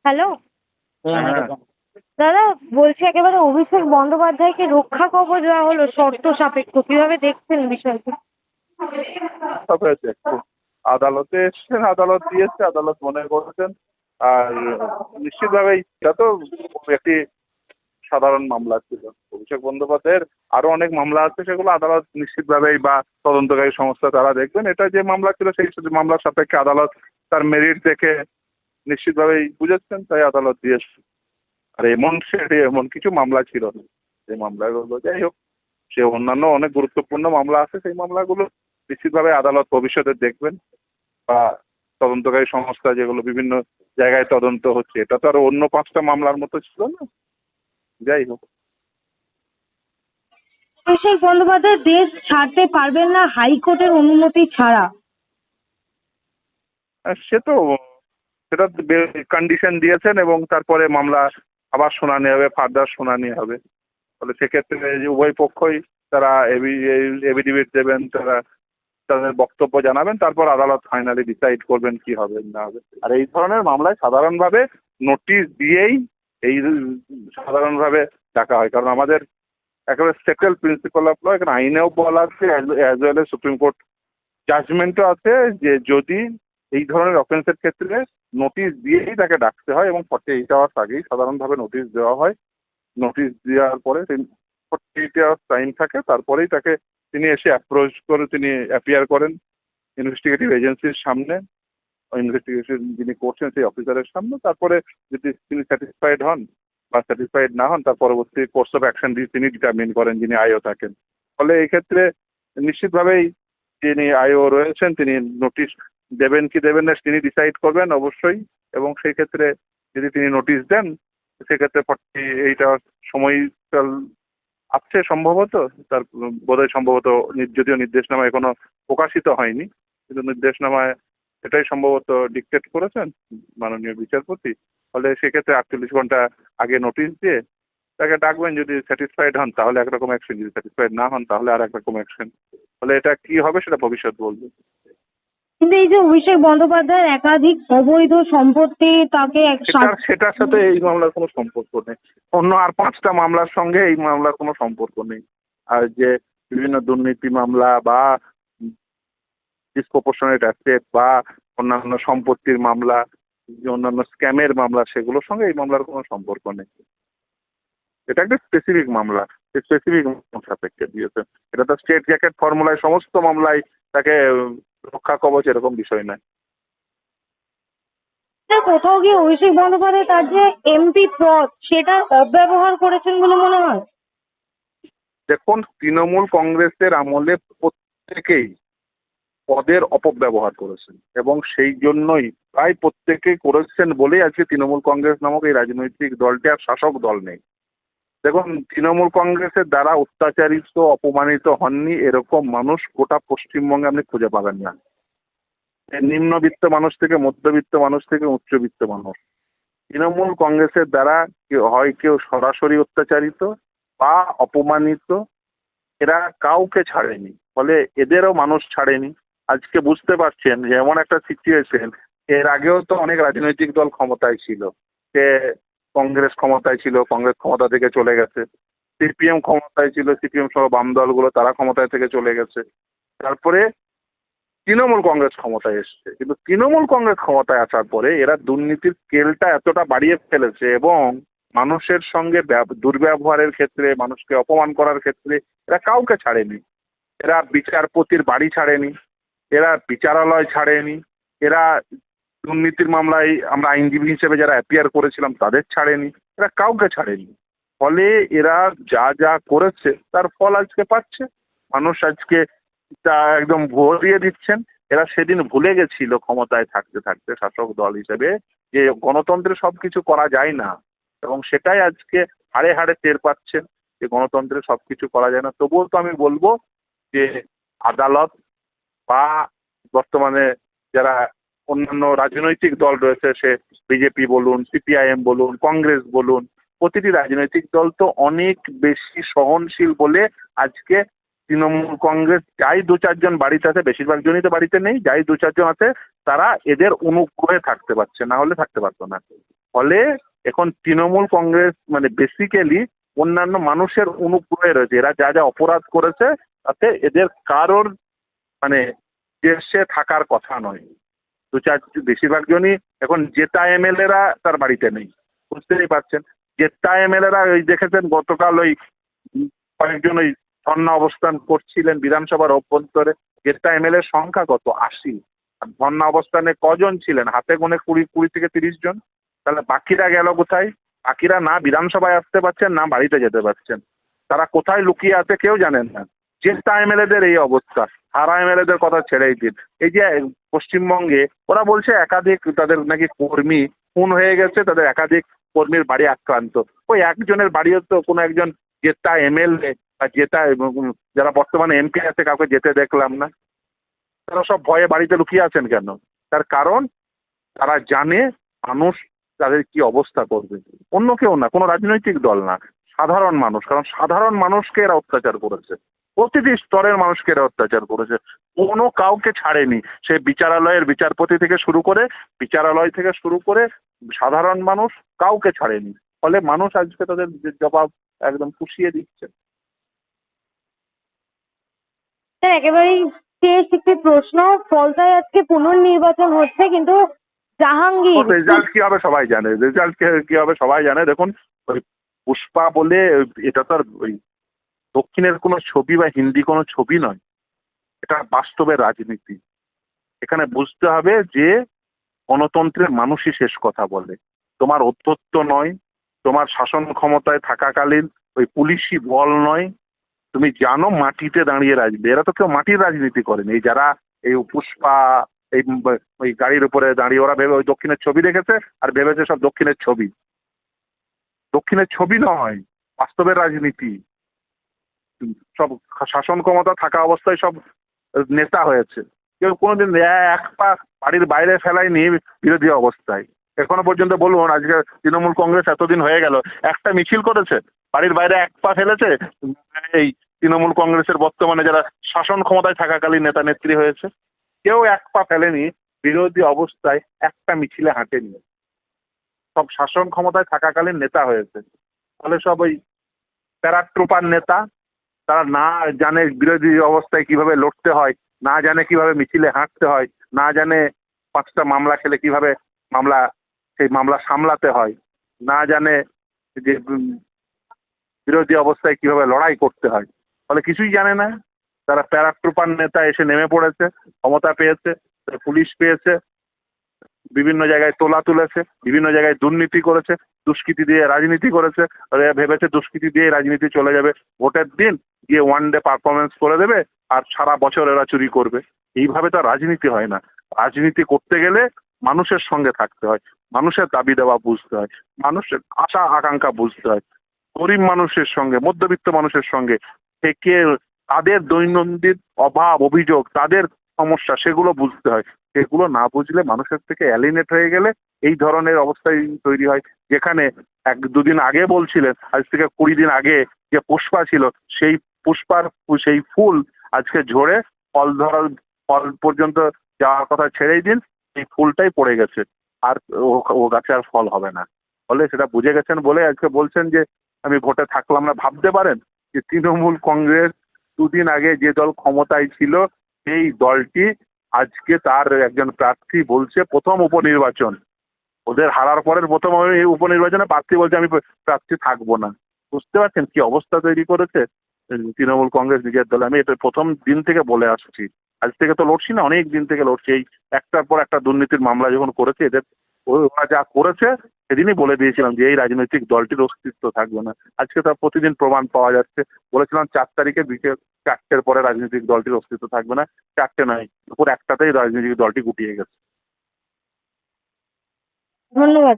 Hello, হ্যাঁ, দাদা বলছি একেবারে অভিষেক বন্দ্যোপাধ্যায়কে রক্ষা কবচ দেওয়া হলো শর্ত সাপেক্ষ, কিভাবে দেখছেন বিষয়টি? তবে দেখুন, আদালতে এসছেন, আদালত দিয়েছে, আদালত মনে করেছেন। আর নিশ্চিতভাবেই এটা তো একটি সাধারণ মামলা ছিল। অভিষেক বন্দ্যোপাধ্যায়ের আরো অনেক মামলা আছে, সেগুলো আদালত নিশ্চিতভাবেই বা তদন্তকারী সংস্থা তারা দেখবেন। এটা যে মামলা ছিল সেই মামলার সাপেক্ষে আদালত তার মেরিট দেখে নিশ্চিতভাবেই বুঝেছেন, তাই আদালত দিয়েছে। আর এমন কিছু মামলা ছিল না যে মামলাগুলো, যাই হোক, সে অন্যান্য অনেক গুরুত্বপূর্ণ মামলা আছে, সেই মামলাগুলো নিশ্চিতভাবে আদালত ভবিষ্যতে দেখবেন। বা তদন্তকারী সংস্থা যেগুলো বিভিন্ন জায়গায় তদন্ত হচ্ছে, এটা তো আর অন্য 5টা মামলার মতো ছিল না। যাই হোক, অভিষেক বন্দ্যোপাধ্যায় দেশ ছাড়তে পারবেন না হাইকোর্টের অনুমতি ছাড়া। সে তো সেটা কন্ডিশন দিয়েছেন এবং তারপরে মামলা আবার শুনানি হবে, ফার্দার শুনানি হবে। ফলে সেক্ষেত্রে যে উভয় পক্ষই তারা এভিডেভিট দেবেন, তারা তাদের বক্তব্য জানাবেন, তারপর আদালত ফাইনালি ডিসাইড করবেন কি হবে না হবে। আর এই ধরনের মামলায় সাধারণভাবে নোটিশ দিয়েই এই সাধারণভাবে ডাকা হয়, কারণ আমাদের একেবারে সেটেল প্রিন্সিপাল অফ ল, এখানে আইনেও বলা আছে, as well as supreme court জাজমেন্টও আছে যে যদি এই ধরনের অফেন্সের ক্ষেত্রে নোটিশ দিয়েই তাকে ডাকতে হয় এবং 48 আওয়ার্স আগেই সাধারণভাবে নোটিশ দেওয়া হয়। নোটিশ দেওয়ার পরে 48 আওয়ার্স টাইম থাকে, তারপরেই তাকে তিনি এসে অ্যাপ্রোচ করে তিনি অ্যাপিয়ার করেন ইনভেস্টিগেটিভ এজেন্সির সামনে, ইনভেস্টিগেশন যিনি করছেন সেই অফিসারের সামনে। তারপরে যদি তিনি স্যাটিসফাইড হন বা স্যাটিসফাইড না হন, তার পরবর্তী কোর্স অফ অ্যাকশন তিনি ডিটারমিন করেন, যিনি আইও থাকেন। ফলে এই ক্ষেত্রে নিশ্চিতভাবেই যিনি আইও রয়েছেন তিনি নোটিশ দেবেন কি দেবেন না তিনি ডিসাইড করবেন অবশ্যই। এবং সেই ক্ষেত্রে যদি তিনি নোটিশ দেন, সেক্ষেত্রে 48 আওয়ার্স সময়কাল আছে সম্ভবত। তার বোধহয় সম্ভবত যদিও নির্দেশনামা এখনো প্রকাশিত হয়নি, কিন্তু নির্দেশনামায় এটাই সম্ভবত ডিকটেট করেছেন মাননীয় বিচারপতি। ফলে সেক্ষেত্রে 48 ঘন্টা আগে নোটিশ দিয়ে তাকে ডাকবেন। যদি স্যাটিসফাইড হন তাহলে একরকম অ্যাকশন, যদি স্যাটিসফাইড না হন তাহলে আর একরকম অ্যাকশন। ফলে এটা কি হবে সেটা ভবিষ্যৎ বলবে। কিন্তু এই যে অভিষেক বন্দ্যোপাধ্যায়ের একাধিক অবৈধ সম্পত্তি তাকে সেটার সাথে এই মামলার কোনো সম্পর্ক নেই। অন্য আর 5টা মামলার সঙ্গে এই মামলার কোনো সম্পর্ক নেই। আর যে বিভিন্ন দুর্নীতি মামলা বা ডিসপ্রপোর্শনেট অ্যাসেট বা অন্যান্য সম্পত্তির মামলা, যে অন্যান্য স্ক্যামের মামলা, সেগুলোর সঙ্গে এই মামলার কোনো সম্পর্ক নেই। এটা একটা স্পেসিফিক মামলা, স্পেসিফিক সাপেক্ষে দিয়েছে। এটা তো স্টেট জ্যাকেট ফর্মুলায় সমস্ত মামলায় তাকে রক্ষা কবচ এরকম বিষয় নয়। কোথাও গিয়ে অভিষেক বন্দ্যোপাধ্যায় তার যে এমপি পদ সেটার অব্যবহার করেছেন বলে মনে হয়। দেখুন, তৃণমূল কংগ্রেসের আমলে প্রত্যেকেই পদের অপব্যবহার করেছেন এবং সেই জন্যই প্রায় প্রত্যেকেই করেছেন বলেই আজকে তৃণমূল কংগ্রেস নামক এই রাজনৈতিক দলটি আর শাসক দল নেই। দেখুন, তৃণমূল কংগ্রেসের দ্বারা অত্যাচারিত অপমানিত হননি এরকম মানুষ গোটা পশ্চিমবঙ্গে আপনি খুঁজে পাবেন না। নিম্নবিত্ত মানুষ থেকে মধ্যবিত্ত মানুষ থেকে উচ্চবিত্ত মানুষ, তৃণমূল কংগ্রেসের দ্বারা কেউ সরাসরি অত্যাচারিত বা অপমানিত, এরা কাউকে ছাড়েনি। ফলে এদেরও মানুষ ছাড়েনি। আজকে বুঝতে পারছেন যে এমন একটা সিচুয়েশন, এর আগেও তো অনেক রাজনৈতিক দল ক্ষমতায় ছিল। সে কংগ্রেস ক্ষমতায় ছিল, কংগ্রেস ক্ষমতা থেকে চলে গেছে। সিপিএম ক্ষমতায় ছিল, সিপিএম সহ বাম দলগুলো তারা ক্ষমতায় থেকে চলে গেছে। তারপরে তৃণমূল কংগ্রেস ক্ষমতায় এসছে, কিন্তু তৃণমূল কংগ্রেস ক্ষমতায় আসার পরে এরা দুর্নীতির স্কেলটা এতটা বাড়িয়ে ফেলেছে এবং মানুষের সঙ্গে দুর্ব্যবহারের ক্ষেত্রে, মানুষকে অপমান করার ক্ষেত্রে এরা কাউকে ছাড়েনি। এরা বিচারপতির বাড়ি ছাড়েনি, এরা বিচারালয় ছাড়েনি, এরা দুর্নীতির মামলায় আমরা আইনজীবী হিসেবে যারা অ্যাপিয়ার করেছিলাম তাদের ছাড়েনি, এরা কাউকে ছাড়েনি। ফলে এরা যা যা করেছে তার ফল আজকে পাচ্ছে। মানুষ আজকে তা একদম ভরিয়ে দিচ্ছেন। এরা সেদিন ভুলে গেছিল ক্ষমতায় থাকতে থাকতে শাসক দল হিসেবে যে গণতন্ত্রে সবকিছু করা যায় না, এবং সেটাই আজকে হাড়ে হাড়ে টের পাচ্ছেন যে গণতন্ত্রে সবকিছু করা যায় না। তবুও তো আমি বলবো যে আদালত বা বর্তমানে যারা অন্যান্য রাজনৈতিক দল রয়েছে, সে বিজেপি বলুন, সিপিআইএম বলুন, কংগ্রেস বলুন, প্রতিটি রাজনৈতিক দল তো অনেক বেশি সহনশীল বলে আজকে তৃণমূল কংগ্রেস যাই 2-4 জন বাড়িতে আছে, বেশিরভাগ জনই তো বাড়িতে নেই, যাই 2-4 জন আছে তারা এদের অনুগ্রহে থাকতে পারছে, না হলে থাকতে পারতো না। ফলে এখন তৃণমূল কংগ্রেস মানে বেসিক্যালি অন্যান্য মানুষের অনুগ্রহে রয়েছে। এরা যা যা অপরাধ করেছে তাতে এদের কারোর মানে দেশে থাকার কথা নয়। দু চার বেশিরভাগ জনই এখন জেতা এমএলএরা তার বাড়িতে নেই, বুঝতেই পারছেন। জেতা এমএলএরা ওই দেখেছেন গতকাল ওই কয়েকজন ওই ধর্ণা অবস্থান করছিলেন বিধানসভার অভ্যন্তরে। জেতা এমএলএর সংখ্যা কত? 80। আর ধর্ণা অবস্থানে কজন ছিলেন? হাতে গোনে 20 থেকে 30 জন। তাহলে বাকিরা গেল কোথায়? বাকিরা না বিধানসভায় আসতে পারছেন না বাড়িতে যেতে পারছেন। তারা কোথায় লুকিয়ে আছে কেউ জানেন না। জেতা এমএলএদের এই অবস্থা, হারা এমএলএদের কথা ছেড়েই দিন। এই যে পশ্চিমবঙ্গে ওরা বলছে একাধিক তাদের নাকি কর্মী খুন হয়ে গেছে, তাদের একাধিক কর্মীর বাড়ি আক্রান্ত। ওই একজনের বাড়িও তো কোনো একজন জেতা এমএলএ বা জেতা যারা বর্তমানে এমপি আছে কাউকে যেতে দেখলাম না। তারা সব ভয়ে বাড়িতে লুকিয়ে আছেন কেন? তার কারণ তারা জানে মানুষ তাদের কি অবস্থা করবে। অন্য কেউ না, কোনো রাজনৈতিক দল না, সাধারণ মানুষ। কারণ সাধারণ মানুষকে এরা অত্যাচার করেছে, প্রতিটি স্তরের মানুষকে এরা অত্যাচার করেছে, কোনো কাউকে ছাড়েনি। সে বিচারালয়ের বিচারপতি থেকে শুরু করে, বিচারালয় থেকে শুরু করে সাধারণ মানুষ কাউকে ছাড়েনি। ফলে মানুষ আজকে তাদের জবাব একদম পুষিয়ে দিচ্ছে। স্যার একেবারেই শেষ একটি প্রশ্ন। ফলতায় আজকে পুনর্নির্বাচন হচ্ছে, কিন্তু জাহাঙ্গীর রেজাল্ট কি হবে সবাই জানে, রেজাল্ট কি হবে সবাই জানে। দেখুন ওই পুষ্পা বলে এটা তো আর ওই দক্ষিণের কোনো ছবি বা হিন্দি কোনো ছবি নয়, এটা বাস্তবের রাজনীতি। এখানে বুঝতে হবে যে গণতন্ত্রের মানুষই শেষ কথা বলে, তোমার অধ্যত্ব নয়, তোমার শাসন ক্ষমতায় থাকাকালীন ওই পুলিশি বল নয়। তুমি জানো মাটিতে দাঁড়িয়ে রাজবে। এরা তো কেউ মাটির রাজনীতি করেনি। এই যারা এই পুষ্পা এই ওই গাড়ির উপরে দাঁড়িয়ে ওরা ভেবে ওই দক্ষিণের ছবি দেখেছে আর ভেবেছে সব দক্ষিণের ছবি। দক্ষিণের ছবি নয়, বাস্তবের রাজনীতি। সব শাসন ক্ষমতা থাকা অবস্থায় সব নেতা হয়েছে। কেউ কোনোদিন এক পা বাড়ির বাইরে ফেলায়নি বিরোধী অবস্থায়। এখনো পর্যন্ত বলুন, আজকে তৃণমূল কংগ্রেস এতদিন হয়ে গেল একটা মিছিল করেছে, বাড়ির বাইরে এক পা ফেলেছে? এই তৃণমূল কংগ্রেসের বর্তমানে যারা শাসন ক্ষমতায় থাকাকালীন নেতা নেত্রী হয়েছে, কেউ এক পা ফেলেনি বিরোধী অবস্থায়, একটা মিছিলে হাঁটেনি। সব শাসন ক্ষমতায় থাকাকালীন নেতা হয়েছে। ফলে সব ওই প্যারাট্রুপার নেতা। তারা না জানে বিরোধী অবস্থায় কিভাবে লড়তে হয়, না জানে কিভাবে মিছিলে হাঁটতে হয়, না জানে 5টা মামলা খেলে কিভাবে মামলা সেই মামলা সামলাতে হয়, না জানে যে বিরোধী অবস্থায় কিভাবে লড়াই করতে হয়। ফলে কিছুই জানে না। তারা প্যারাট্রুপার নেতা এসে নেমে পড়েছে, ক্ষমতা পেয়েছে, পুলিশ পেয়েছে, বিভিন্ন জায়গায় তোলা তুলেছে, বিভিন্ন জায়গায় দুর্নীতি করেছে, দুষ্কৃতি দিয়ে রাজনীতি করেছে। ওরা ভেবেছে দুষ্কৃতি দিয়ে রাজনীতি চলে যাবে, ভোটের দিন গিয়ে ওয়ান ডে পারফরমেন্স করে দেবে আর সারা বছর এরা চুরি করবে। এইভাবে তো রাজনীতি হয় না। রাজনীতি করতে গেলে মানুষের সঙ্গে থাকতে হয়, মানুষের দাবি দেওয়া বুঝতে হয়, মানুষের আশা আকাঙ্ক্ষা বুঝতে হয়, গরিব মানুষের সঙ্গে মধ্যবিত্ত মানুষের সঙ্গে থেকে তাদের দৈনন্দিন অভাব অভিযোগ তাদের সমস্যা সেগুলো বুঝতে হয়। সেগুলো না বুঝলে মানুষের থেকে অ্যালিনেট হয়ে গেলে এই ধরনের অবস্থায় তৈরি হয়। যেখানে 1-2 দিন আগে বলছিলেন, আজ থেকে 20 দিন আগে যে পুষ্পা ছিল সেই পুষ্পার সেই ফুল আজকে ঝরে ফল ধরার ফল পর্যন্ত যাওয়ার কথা ছেড়েই দিন, সেই ফুলটাই পড়ে গেছে। আর ও গাছে আর ফল হবে না। ফলে সেটা বুঝে গেছেন বলে আজকে বলছেন যে আমি ভোটে থাকলাম না। ভাবতে পারেন যে তৃণমূল কংগ্রেস 2 দিন আগে যে দল ক্ষমতায় ছিল সেই দলটি আজকে তার একজন প্রার্থী বলছে প্রথম উপনির্বাচন, ওদের হারার পরের প্রথম উপনির্বাচনে প্রার্থী বলছে আমি প্রার্থী থাকবো না। বুঝতে পারছেন কি অবস্থা তৈরি করেছে তৃণমূল কংগ্রেস নিজের দলে। আমি এটা প্রথম দিন থেকে বলে আসছি, আজ থেকে তো লড়ছি না, অনেক দিন থেকে লড়ছি। এই একটার পর একটা দুর্নীতির মামলা যখন করেছে এদের, ওরা যা করেছে সেদিনই বলে দিয়েছিলাম যে এই রাজনৈতিক দলটির অস্তিত্ব থাকবে না। আজকে তার প্রতিদিন প্রমাণ পাওয়া যাচ্ছে। বলেছিলাম 4 তারিখে বিকেল 4টের পরে রাজনৈতিক দলটির অস্তিত্ব থাকবে না। 4টে নয়, দুপুর 1টাতেই রাজনৈতিক দলটি গুটিয়ে গেছে। ধন্যবাদ।